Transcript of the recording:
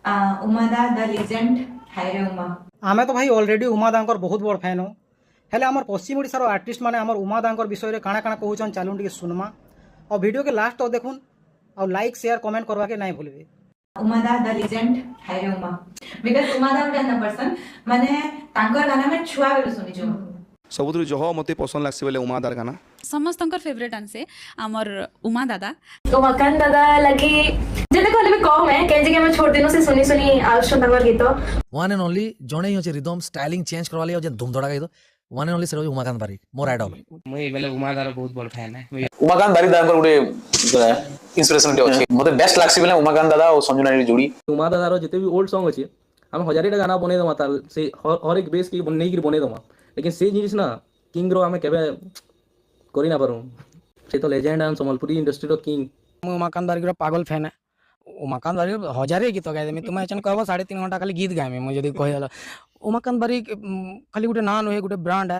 उमादा the legend हाय रे उमा। आमे तो भाई ऑलरेडी उमा दांकर बहुत बड़ फैन हो हेले आमर पश्चिम ओडिशार आर्टिस्ट माने आमर उमा दांकर विषय रे काଣା काଣା कहउछन चालून टिके सुनमा और वीडियो के लास्ट तो देखुन और लाइक शेयर कमेंट करवा के नहीं भूलबे। उमादा द लेजेंड हाय रे उमा बिकॉज़ उमादा उडा न पर्सन माने तांकर गाना में छुआ बेले सुनी जो सबुठ जह मत पसंद लग्सी बोले उमादार गाना समस्त फेवरेट आनसे आमर उमा दादा उमाकांत दादा लगी जेते कहले भी कम है केजे के मैं छोड़ दिनों से सुनी सुनी आउशन तंगर गीत वन एंड ओनली जणे ही रिदम स्टाइलिंग चेंज करवा लिया जे धूम धड़का गीत one and only say Umakant Barik more idol मुई बेले उमादार बहुत बड़ फैन है उमाकांत बारिक दादा गोटे इंस्पिरेशन टे अछि मते बेस्ट लागसी बेले उमाकांत दादा और संजू नानी जोड़ी उमा दादार जिते भी ओल्ड सॉन्ग अछि हम हजारीटा गाना बने दमा तार से हर एक बेस की बनै की बने दमा लेकिन से जिनिस ना किंग रो हमें केबे करि ना पारू से तो लेजेंड एंड संबलपुरी इंडस्ट्री रो किंग उमाकांत बारिक पागल फैन है उमाकांत बारिक हजारे गीत गाए तुम एचन कहब 3.5 घंटा खाली गीत गाए मुझे कही उमाकांत बारिक खाली गोटे ना नुहे गोटे ब्रांड है।